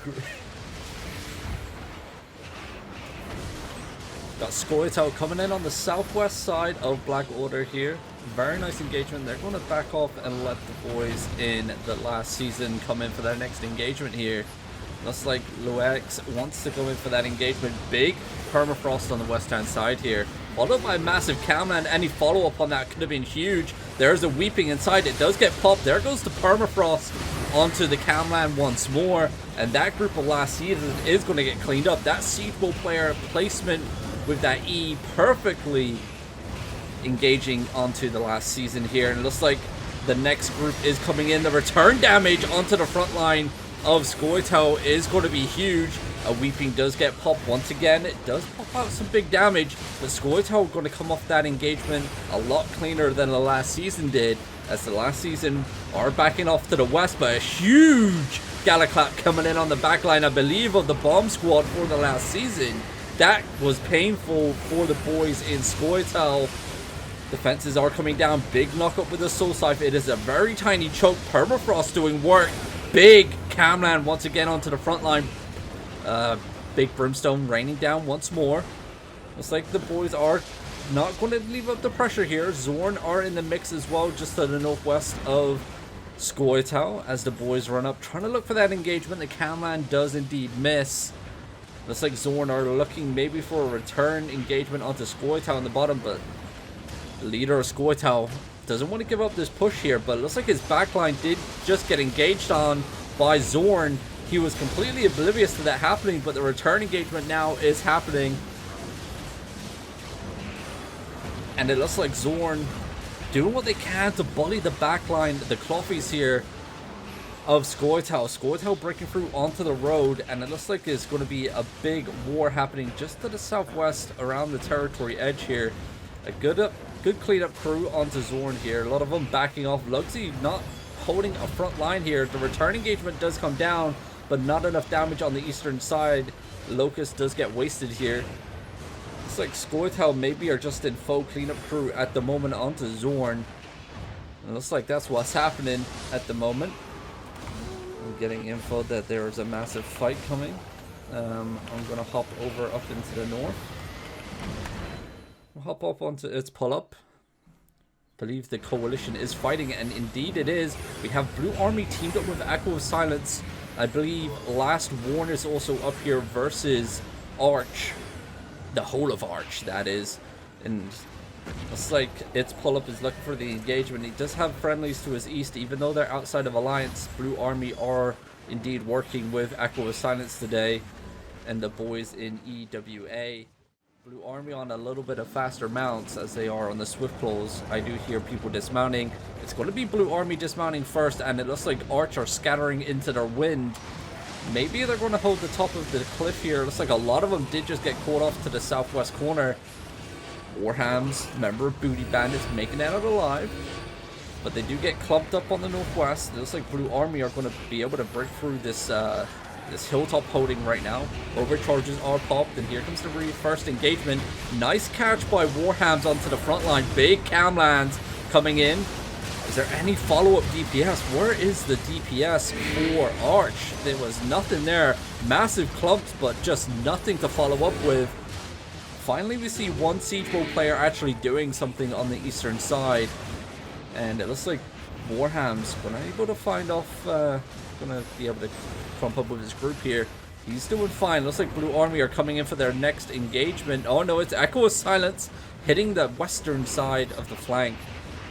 group. Got Scoia'tael coming in on the southwest side of Black Order here. Very nice engagement. They're going to back off and let the boys in the last season come in for their next engagement here. Looks like Luex wants to go in for that engagement. Big permafrost on the west hand side here, followed by a massive Camland. Any follow-up on that could have been huge. There's a Weeping inside. It does get popped. There goes the permafrost onto the Camland once more, and that group of last season is going to get cleaned up. That Siegebow player placement with that E perfectly engaging onto the last season here, and it looks like the next group is coming in. The return damage onto the front line of Scoia'tael is going to be huge. A Weeping does get popped once again. It does pop out some big damage, but Scoia'tael going to come off that engagement a lot cleaner than the last season did, as the last season are backing off to the west, but a huge Galaclap coming in on the backline, I believe, of the bomb squad for the last season. That was painful for the boys in Scoia'tael. Defenses are coming down. Big knock-up with the Soul Scythe. It is a very tiny choke. Permafrost doing work. Big Camland once again onto the front line. Big Brimstone raining down once more. Looks like the boys are not going to leave up the pressure here. Zorn are in the mix as well, just to the northwest of Scoia'tael, as the boys run up, trying to look for that engagement. The Camland does indeed miss. Looks like Zorn are looking maybe for a return engagement onto Scoia'tael in the bottom, but the leader of Scoia'tael doesn't want to give up this push here, but it looks like his backline did just get engaged on by Zorn. He was completely oblivious to that happening, but the return engagement now is happening. And it looks like Zorn doing what they can to bully the backline, the Cloffies here of Scoia'tael. Scoia'tael breaking through onto the road, and it looks like there's going to be a big war happening just to the southwest around the territory edge here. A good cleanup crew onto Zorn here. A lot of them backing off. Lugsy not holding a front line here. The return engagement does come down, but not enough damage on the eastern side. Locust does get wasted here. Looks like Scoia'tael maybe are just in faux cleanup crew at the moment onto Zorn. It looks like that's what's happening at the moment. I'm getting info that there is a massive fight coming. I'm going to hop over up into the north. We'll hop up onto its pull-up. Believe the coalition is fighting, and indeed it is. We have Blue Army teamed up with Echo of Silence. I believe Last Warn is also up here versus Arch. The whole of Arch, that is. And it's like its pull-up is looking for the engagement. He does have friendlies to his east, even though they're outside of Alliance. Blue Army are indeed working with Echo of Silence today, and the boys in EWA. Blue Army on a little bit of faster mounts as they are on the Swift Claws. I do hear people dismounting. It's going to be Blue Army dismounting first, and it looks like Arch are scattering into their wind. Maybe they're going to hold the top of the cliff here. It looks like a lot of them did just get caught off to the southwest corner. Warhams, member of Booty Bandits, making it out alive. But they do get clumped up on the northwest. It looks like Blue Army are going to be able to break through this this hilltop holding right now. Overcharges are popped, and here comes the first engagement. Nice catch by Warhams onto the front line. Big Camlands coming in. Is there any follow-up DPS? Where is the DPS for Arch? There was nothing there. Massive clumps, but just nothing to follow up with. Finally, we see one Siegebow player actually doing something on the eastern side. And it looks like Warham's able to find off, gonna be able to clump up with his group here. He's doing fine. Looks like Blue Army are coming in for their next engagement. Oh no, it's Echo of Silence hitting the western side of the flank.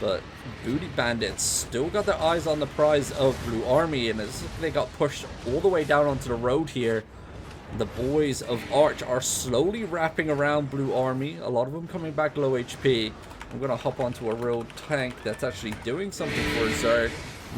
But Booty Bandits still got their eyes on the prize of Blue Army, and as they got pushed all the way down onto the road here, the boys of Arch are slowly wrapping around Blue Army. A lot of them coming back low HP. I'm going to hop onto a real tank that's actually doing something for Zerg.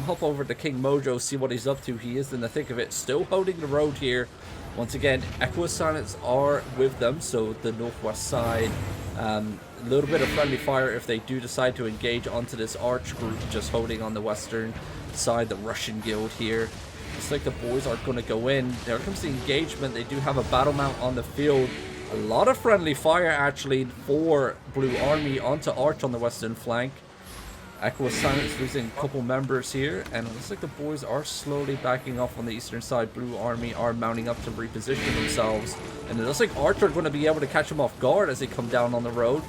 Hop over to King Mojo, see what he's up to. He is in the thick of it, still holding the road here. Once again, Echo of Silence are with them, so the northwest side. A little bit of friendly fire if they do decide to engage onto this Arch group, just holding on the western side, the Russian guild here. Looks like the boys are going to go in. There comes the engagement. They do have a battle mount on the field. A lot of friendly fire actually for Blue Army onto Arch on the western flank. Aqua Silence losing a couple members here, and it looks like the boys are slowly backing off on the eastern side. Blue Army are mounting up to reposition themselves, and it looks like Arch are going to be able to catch them off guard as they come down on the road.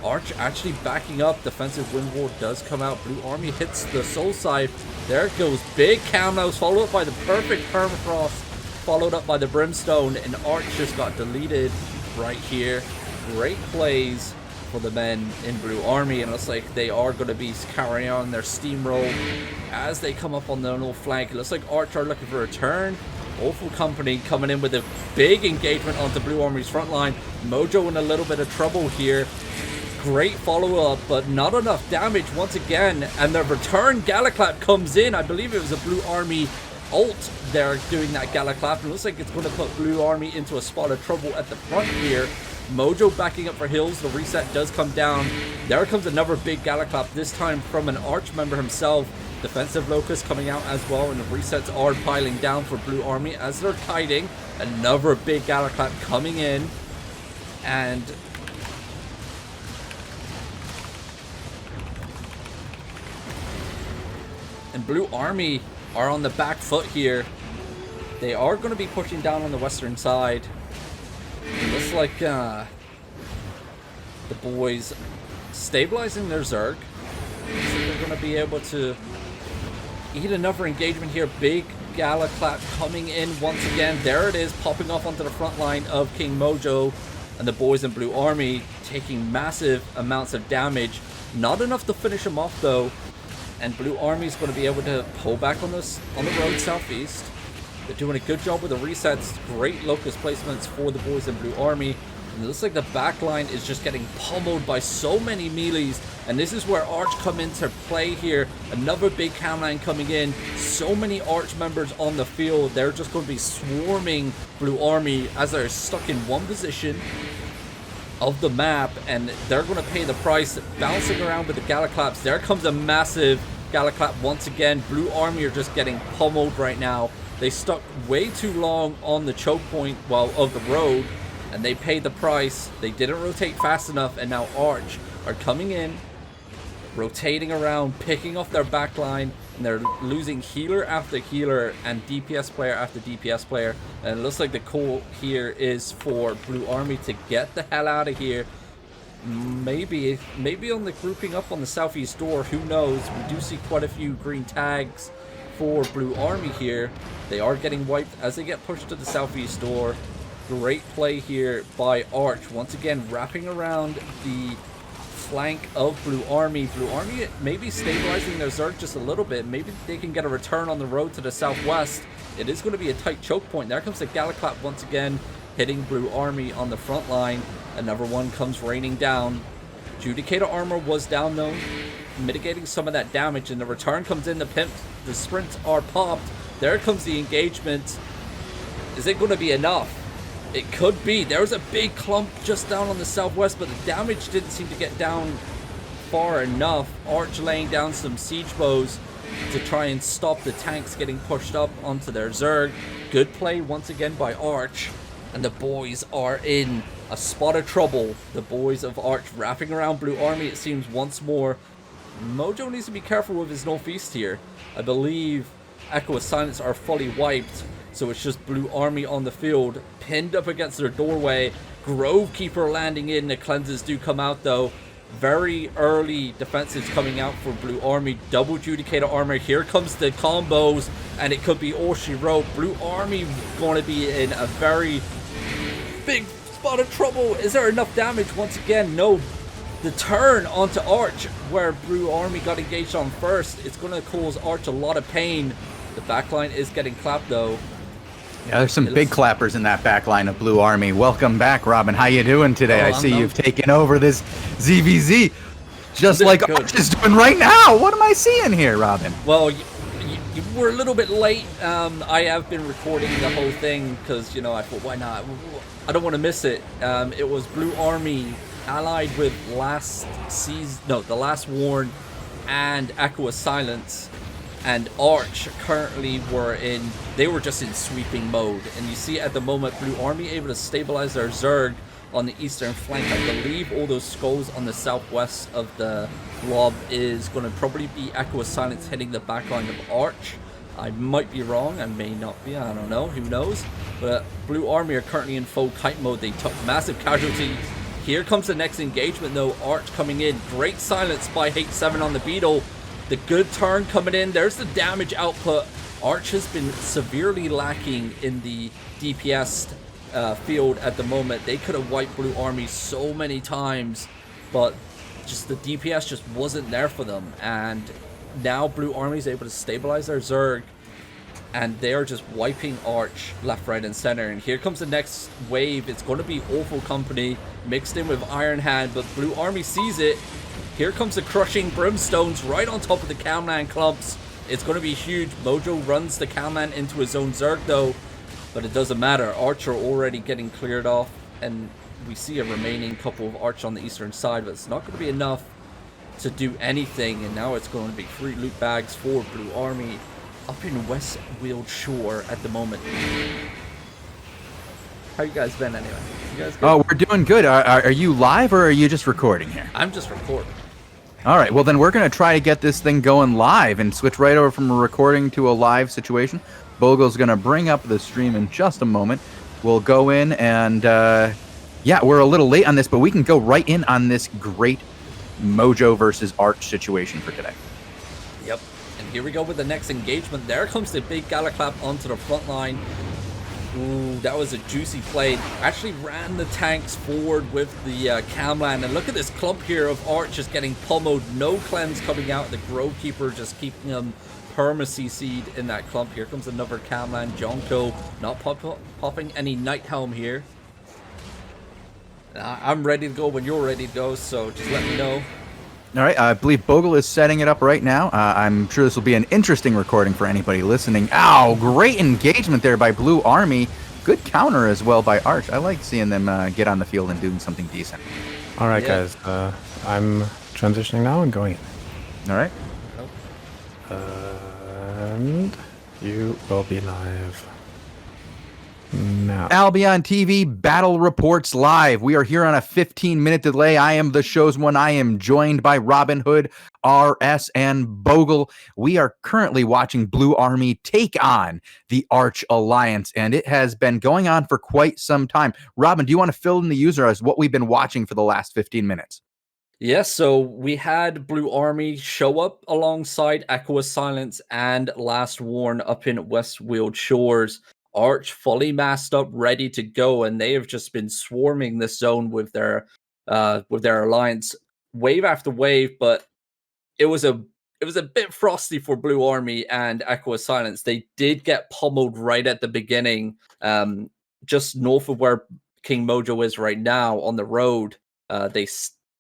Arch actually backing up. Defensive Wind Ward does come out. Blue Army hits the Soul Scythe. There it goes. Big camos, followed up by the perfect Permafrost, followed up by the Brimstone, and Arch just got deleted right here. Great plays for the men in Blue Army, and it looks like they are going to be carrying on their steamroll as they come up on the little flank. It looks like Arch are looking for a turn. Awful Company coming in with a big engagement onto Blue Army's front line. Mojo in a little bit of trouble here. Great follow-up, but not enough damage once again, and the return Galaclap comes in. I believe it was a Blue Army ult there doing that Galaclap, and it looks like it's going to put Blue Army into a spot of trouble at the front here. Mojo backing up for Hills. The reset does come down. There comes another big Galaclap, this time from an Arch member himself. Defensive Locust coming out as well, and the resets are piling down for Blue Army as they're kiting. Another big Galaclap coming in, and Blue Army are on the back foot here. They are going to be pushing down on the western side. It looks like the boys stabilizing their Zerg. So they're going to be able to eat another engagement here. Big Galaclap coming in once again. There it is, popping off onto the front line of King Mojo, and the boys in Blue Army taking massive amounts of damage. Not enough to finish them off though. And Blue Army is going to be able to pull back on this on the road southeast. They're doing a good job with the resets. Great Locust placements for the boys in Blue Army. And it looks like the back line is just getting pummeled by so many melees. And this is where Arch come into play here. Another big cam line coming in. So many Arch members on the field. They're just going to be swarming Blue Army as they're stuck in one position of the map, and they're going to pay the price. Bouncing around with the Galaclaps. There comes a massive Galaclap once again. Blue Army are just getting pummeled right now. They stuck way too long on the choke point of the road, and they paid the price. They didn't rotate fast enough, and now Arch are coming in, rotating around, picking off their back line, and they're losing healer after healer and DPS player after DPS player. And it looks like the call here is for Blue Army to get the hell out of here. Maybe on the grouping up on the southeast door, who knows. We do see quite a few green tags for Blue Army here. They are getting wiped as they get pushed to the southeast door. Great play here by Arch, once again wrapping around the flank of Blue Army. Blue Army maybe stabilizing their Zerg just a little bit. Maybe they can get a return on the road to the southwest. It is going to be a tight choke point. There comes the Galaclap once again, hitting Blue Army on the front line. Another one comes raining down. Judicator armor was down though, mitigating some of that damage, and the return comes in. The sprints are popped. There comes the engagement. Is it going to be enough? It could be. There was a big clump just down on the southwest, but the damage didn't seem to get down far enough. Arch laying down some siege bows to try and stop the tanks getting pushed up onto their Zerg. Good play once again by Arch, and the boys are in a spot of trouble. The boys of Arch wrapping around Blue Army, it seems, once more. Mojo needs to be careful with his northeast here. I believe Echo of Silence are fully wiped, so it's just Blue Army on the field, pinned up against their doorway. Grovekeeper landing in. The cleanses do come out though. Very early defenses coming out for Blue Army. Double Judicator armor. Here comes the combos, and it could be all she wrote. Blue Army going to be in a very big spot of trouble. Is there enough damage? Once again, no. The turn onto Arch, where Blue Army got engaged on first, it's going to cause Arch a lot of pain. The backline is getting clapped though. Yeah, there's some big clappers in that back line of Blue Army. Welcome back, Robin. How you doing today? I see you've taken over this ZvZ, just like Arch is doing right now. What am I seeing here, Robin? Well, you were a little bit late. I have been recording the whole thing because, you know, I thought, why not? I don't want to miss it. It was Blue Army allied with the Last Warn and Echo of Silence. And Arch currently they were just in sweeping mode. And you see at the moment, Blue Army able to stabilize their Zerg, on the eastern flank. I believe all those skulls on the southwest of the blob is going to probably be Echo of Silence hitting the backline of Arch. I might be wrong, I may not be, I don't know, who knows. But Blue Army are currently in full kite mode. They took massive casualties. Here comes the next engagement though, Arch coming in. Great silence by H7 on the Beetle. The good turn coming in, there's the damage output. Arch has been severely lacking in the DPS field at the moment. They could have wiped Blue Army so many times, but just the DPS just wasn't there for them. And now Blue Army is able to stabilize their Zerg, and they're just wiping Arch left, right, and center. And here comes the next wave. It's going to be Awful Company mixed in with Iron Hand, but Blue Army sees it. Here comes the crushing Brimstones right on top of the Camland clumps. It's going to be huge. Mojo runs the Camland into his own Zerg though, but it doesn't matter. Arch are already getting cleared off, and we see a remaining couple of Arch on the eastern side, but it's not going to be enough to do anything. And now it's going to be 3 loot bags for Blue Army up in West Weald Shore at the moment. How you guys been anyway? You guys good? Oh, we're doing good. Are you live or are you just recording here? I'm just recording. All right, well then we're going to try to get this thing going live and switch right over from a recording to a live situation. Bogul's going to bring up the stream in just a moment. We'll go in and, yeah, we're a little late on this, but we can go right in on this great Mojo versus Arch situation for today. Yep, and here we go with the next engagement. There comes the big Galaclap onto the front line. Ooh, that was a juicy play. Actually ran the tanks forward with the Camland, and look at this clump here of Arch just getting pummeled. No cleanse coming out. The Grove Keeper just keeping him perma-CC'd in that clump. Here comes another Camland. Jonko not popping any Night Helm here. I'm ready to go when you're ready to go, so just let me know. All right, I believe Bogul is setting it up right now. I'm sure this will be an interesting recording for anybody listening. Ow, great engagement there by Blue Army. Good counter as well by Arch. I like seeing them get on the field and doing something decent. All right, guys. I'm transitioning now and going in. All right. And you will be live now. Albion TV battle reports live. We are here on a 15-minute delay. I am the Shozen. I am joined by Robinhood, RS, and Bogul. We are currently watching Blue Army take on the Arch Alliance, and it has been going on for quite some time. Robin, do you want to fill in the user as what we've been watching for the last 15 minutes? Yes, so we had Blue Army show up alongside Echo of Silence and Last Warn up in West Weald Shores. Arch fully masked up, ready to go, and they have just been swarming this zone with their alliance wave after wave. But it was a bit frosty for Blue Army and Echo of Silence. They did get pummeled right at the beginning, just north of where King Mojo is right now on the road. They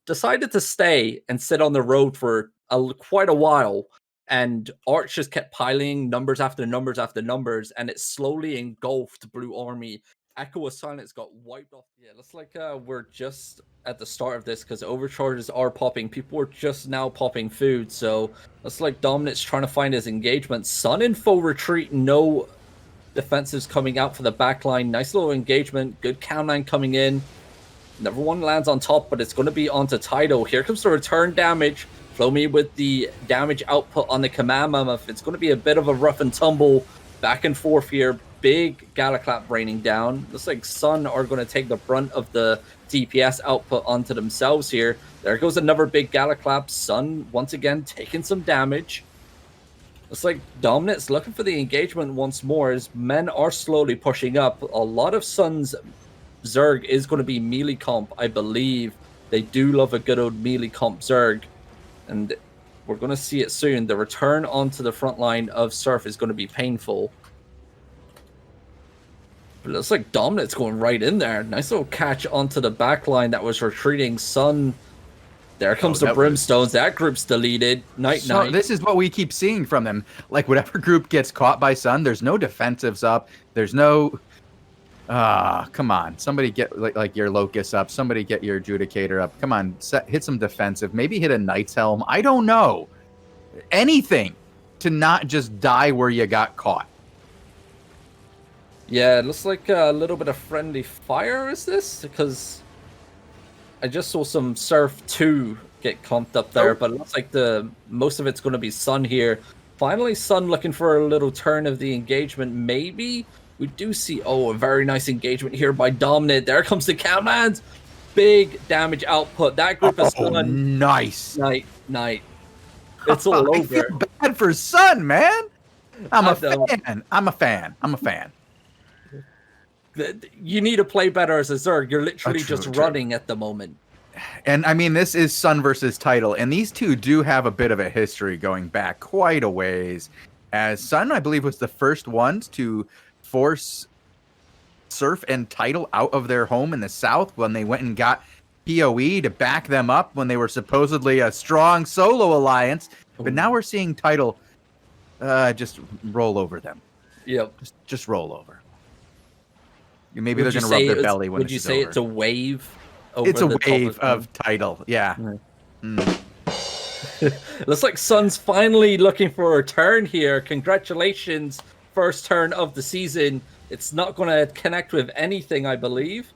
decided to stay and sit on the road for quite a while, and Arch just kept piling numbers after numbers after numbers, and it slowly engulfed Blue Army. Echo of Silence got wiped off. Yeah, looks like we're just at the start of this because overcharges are popping. People are just now popping food, so looks like Dominant's trying to find his engagement. Sun in full retreat, no defensives coming out for the backline. Nice little engagement, good countline coming in. Number one lands on top, but it's going to be onto Tidal. Here comes the return damage. Flow me with the damage output on the Command Mammoth. It's going to be a bit of a rough and tumble back and forth here. Big Galaclap raining down. Looks like Sun are going to take the brunt of the DPS output onto themselves here. There goes another big Galaclap. Sun once again taking some damage. Looks like Dominant's looking for the engagement once more as men are slowly pushing up. A lot of Sun's Zerg is going to be melee comp, I believe. They do love a good old melee comp Zerg, and we're going to see it soon. The return onto the front line of Surf is going to be painful. But it looks like Dominant's going right in there. Nice little catch onto the back line that was retreating. Sun, there comes the Brimstones. That group's deleted. Night. This is what we keep seeing from them. Like, whatever group gets caught by Sun, there's no defensives up. There's no... come on. Somebody get like your Locust up. Somebody get your Adjudicator up. Come on, hit some defensive. Maybe hit a Knight's Helm. I don't know. Anything to not just die where you got caught. Yeah, it looks like a little bit of friendly fire, is this? Because I just saw some Surf 2 get clumped up there, but it looks like most of it's going to be Sun here. Finally, Sun looking for a little turn of the engagement, maybe? We do see, a very nice engagement here by Dominant. There comes the Camlands. Big damage output. That group is Sun. Nice. Night. It's all over. I feel bad for Sun, man. I'm a fan. You need to play better as a Zerg. You're literally just running at the moment. And I mean, this is Sun versus Tidal, and these two do have a bit of a history going back quite a ways. As Sun, I believe, was the first ones to force Surf and Tidal out of their home in the south when they went and got PoE to back them up when they were supposedly a strong solo alliance. But now we're seeing Tidal just roll over them. Yep. Just roll over. Maybe they're going to rub their belly when it's over. Would you say it's a wave? It's a wave of Tidal, yeah. Looks like Sun's finally looking for a turn here. Congratulations, first turn of the season. It's not going to connect with anything, I believe.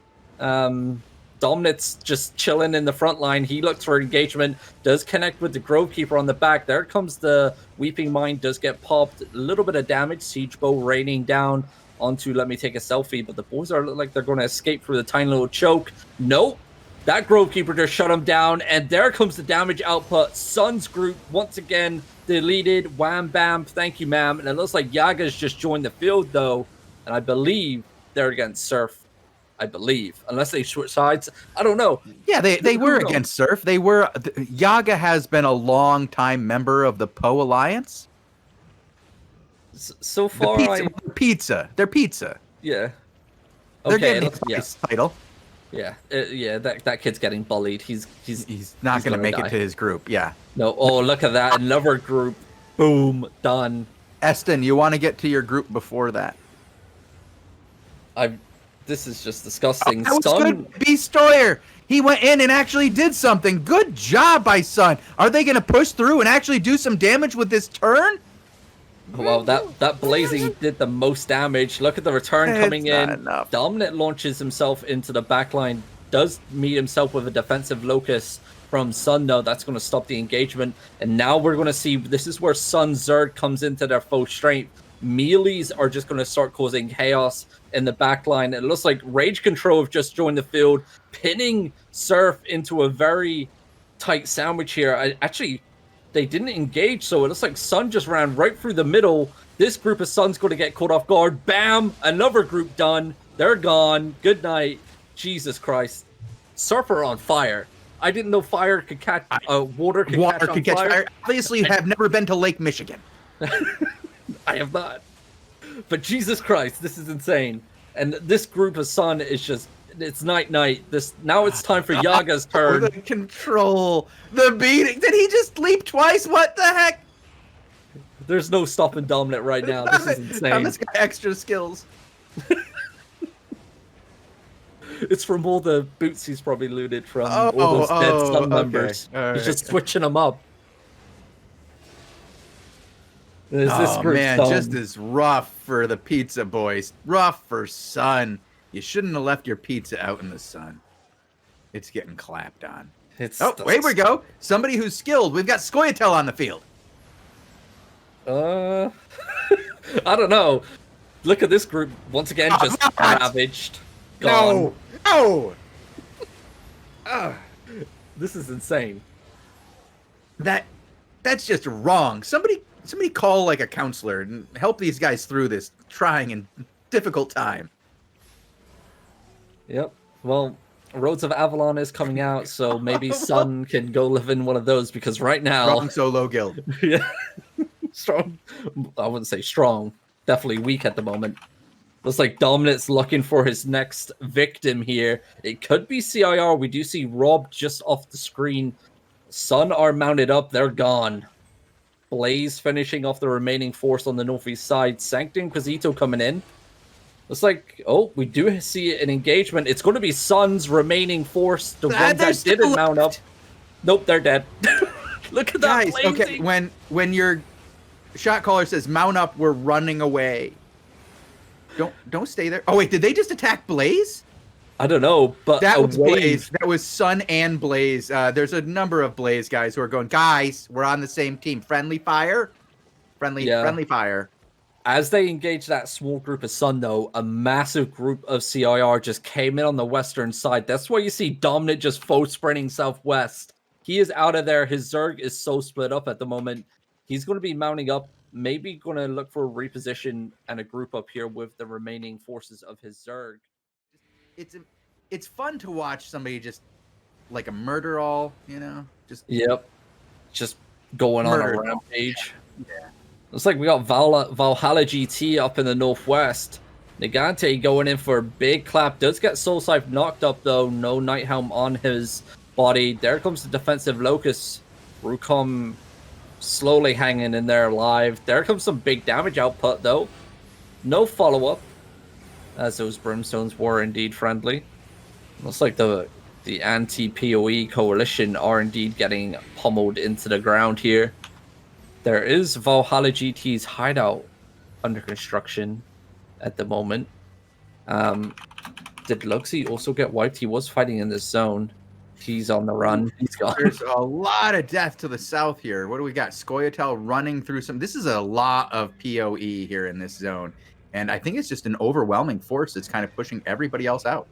Dominant's just chilling in the front line. He looks for engagement, does connect with the Grovekeeper on the back. There comes the Weeping Mind, does get popped. A little bit of damage. Siege Bow raining down onto Let Me Take a Selfie, but the boys are like they're going to escape through the tiny little choke. Nope. That Grovekeeper just shut him down, and there comes the damage output. Sun's group, once again, deleted. Wham, bam, thank you, ma'am. And it looks like Yaga's just joined the field, though, and I believe they're against Surf. I believe. Unless they switch sides. I don't know. Yeah, they were against Surf. They were. Yaga has been a long-time member of the Poe Alliance. So far, They're pizza. Yeah. They're getting a title. Yeah, that kid's getting bullied. He's not going to make it to his group. Yeah. No. Oh, look at that. Another group. Boom. Done. Eston, you want to get to your group before that? This is just disgusting. That was good. Beast Destroyer. He went in and actually did something. Good job by Sun. Are they going to push through and actually do some damage with this turn? Well, that blazing did the most damage. Look at the return coming in. Dominant launches himself into the backline. Does meet himself with a defensive locus from Sun, though. That's going to stop the engagement. And now we're going to see, this is where Sun Zerg comes into their full strength. Melees are just going to start causing chaos in the backline. It looks like Rage Control have just joined the field, pinning Surf into a very tight sandwich here. They didn't engage, so it looks like Sun just ran right through the middle. This group of Sun's going to get caught off guard. Bam! Another group done. They're gone. Good night. Jesus Christ. Surf are on fire. I didn't know fire could catch... water could catch fire. Obviously, you have never been to Lake Michigan. I have not. But Jesus Christ, this is insane. And this group of Sun is just... It's night. Now it's time for Yaga's turn. The control, the beating. Did he just leap twice? What the heck? There's no stopping Dominant right now. This is insane. How this got extra skills? It's from all the boots he's probably looted from all those dead Sun members. Right. He's just switching them up. This group man, just as rough for the pizza boys. Rough for Sun. You shouldn't have left your pizza out in the sun. It's getting clapped on. Here we go. Somebody who's skilled. We've got Scoia'tael on the field. I don't know. Look at this group. Once again, just ravaged. Gone. No! This is insane. That's just wrong. Somebody call like a counselor and help these guys through this trying and difficult time. Yep. Well, Roads of Avalon is coming out, so maybe Sun can go live in one of those, because right now... Strong solo guild. Yeah. Strong. I wouldn't say strong. Definitely weak at the moment. Looks like Dominant's looking for his next victim here. It could be CIR. We do see Rob just off the screen. Sun are mounted up. They're gone. Blaze finishing off the remaining force on the northeast side. Sanctum Inquisito coming in. Looks like, we do see an engagement. It's going to be Sun's remaining force, the ones that didn't mount up. Nope, they're dead. Look at that. Guys, okay, when your shot caller says mount up, we're running away. Don't stay there. Oh wait, did they just attack Blaze? I don't know, but That a was Blaze. wave. That was Sun and Blaze. There's a number of Blaze guys who are going, guys, we're on the same team. Friendly fire. Yeah. Friendly fire. As they engaged that small group of Sun, though, a massive group of CIR just came in on the western side. That's why you see Dominant just faux sprinting southwest. He is out of there. His Zerg is so split up at the moment. He's going to be mounting up, maybe going to look for a reposition and a group up here with the remaining forces of his Zerg. It's fun to watch somebody just like a murder all, just just going on a rampage. Yeah. Looks like we got Valhalla GT up in the northwest. Nagante going in for a big clap. Does get Soul Scythe knocked up though. No Night Helm on his body. There comes the defensive Locust. Rukom slowly hanging in there alive. There comes some big damage output though. No follow-up, as those Brimstones were indeed friendly. Looks like the anti-PoE coalition are indeed getting pummeled into the ground here. There is Valhalla GT's hideout under construction at the moment. Did Luxy also get wiped? He was fighting in this zone. He's on the run. He's gone. There's a lot of death to the south here. What do we got? Scoia'tael running through some. This is a lot of PoE here in this zone. And I think it's just an overwhelming force that's kind of pushing everybody else out.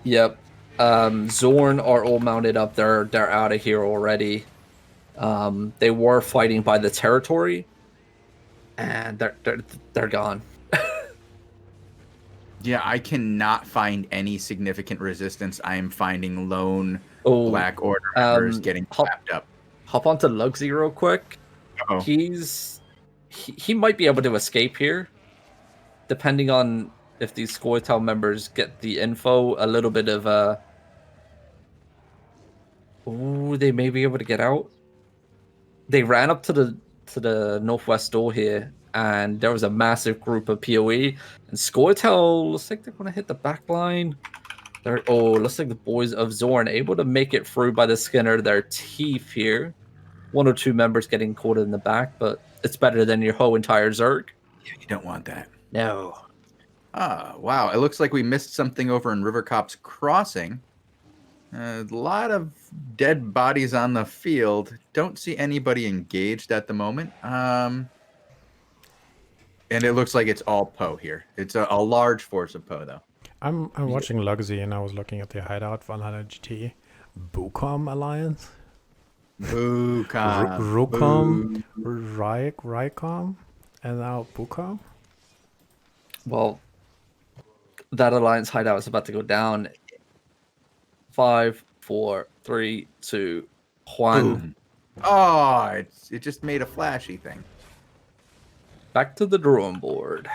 Yep. Zorn are all mounted up. They're out of here already. They were fighting by the territory, and they're gone. Yeah, I cannot find any significant resistance. I am finding lone Black Order members getting clapped up. Hop onto Luxy real quick. Uh-oh. He might be able to escape here, depending on if these Scoia'tael members get the info. A little bit of they may be able to get out. They ran up to the northwest door here, and there was a massive group of PoE. And Scoia'tael looks like they're going to hit the back line. Looks like the boys of Zorn able to make it through by the skin of their teeth here. 1 or 2 members getting caught in the back, but it's better than your whole entire Zerg. Yeah, you don't want that. No. Wow. It looks like we missed something over in Rivercop's Crossing. A lot of dead bodies on the field. Don't see anybody engaged at the moment. And it looks like it's all Poe here. It's a large force of Poe, though. I'm watching Luxy, and I was looking at the hideout, Valhalla GT. Bukom Alliance? Bukom. Rukom, Rycom, and now Bukom? Well, that Alliance hideout is about to go down. 5, 4, 3, 2, 1. Oh, it just made a flashy thing. Back to the drawing board.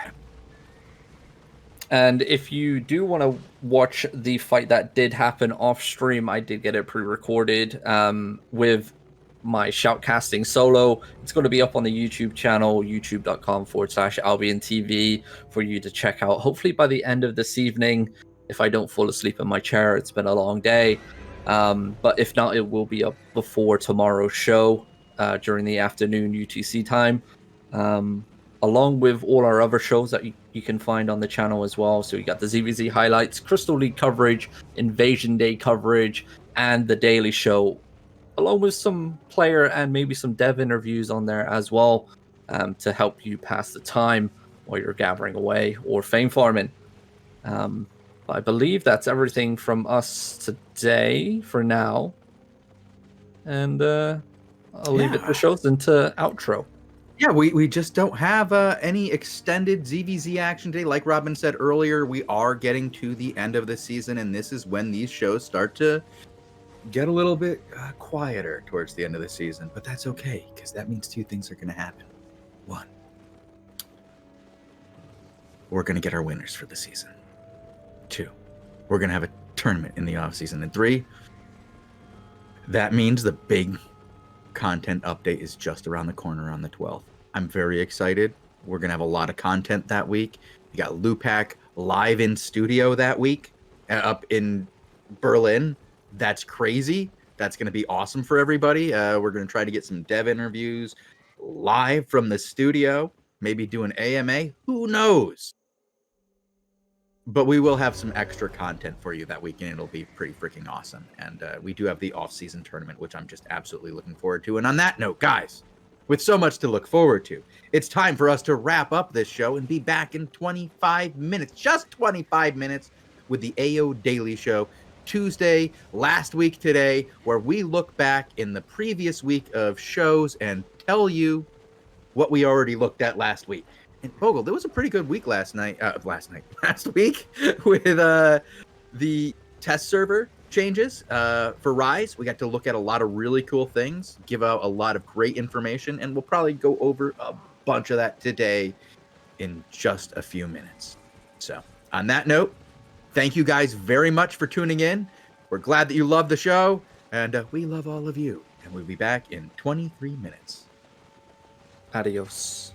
And if you do want to watch the fight that did happen off stream, I did get it pre-recorded with my shoutcasting solo. It's going to be up on the YouTube channel, youtube.com/AlbionTV, for you to check out. Hopefully by the end of this evening, if I don't fall asleep in my chair. It's been a long day. But if not, it will be up before tomorrow's show during the afternoon UTC time. Along with all our other shows that you can find on the channel as well. So you got the ZvZ highlights, Crystal League coverage, Invasion Day coverage, and the Daily Show, along with some player and maybe some dev interviews on there as well, to help you pass the time while you're gathering away or fame farming. I believe that's everything from us today for now. And I'll leave it to Shozen to outro. Yeah, we just don't have any extended ZvZ action today. Like Robin said earlier, we are getting to the end of the season, and this is when these shows start to get a little bit quieter towards the end of the season. But that's okay, because that means 2 things are going to happen. 1, we're going to get our winners for the season. 2, we're going to have a tournament in the off season. And 3, that means the big content update is just around the corner on the 12th. I'm very excited. We're going to have a lot of content that week. We got Lupac live in studio that week up in Berlin. That's crazy. That's going to be awesome for everybody. We're going to try to get some dev interviews live from the studio, maybe do an AMA. Who knows? But we will have some extra content for you that week, and it'll be pretty freaking awesome. And we do have the off-season tournament, which I'm just absolutely looking forward to. And on that note, guys, with so much to look forward to, it's time for us to wrap up this show and be back in 25 minutes, just 25 minutes, with the AO Daily Show, Tuesday, last week today, where we look back in the previous week of shows and tell you what we already looked at last week. And Bogul, there was a pretty good week last week with the test server changes for Rise. We got to look at a lot of really cool things, give out a lot of great information, and we'll probably go over a bunch of that today in just a few minutes. So on that note, thank you guys very much for tuning in. We're glad that you love the show, and we love all of you. And we'll be back in 23 minutes. Adios.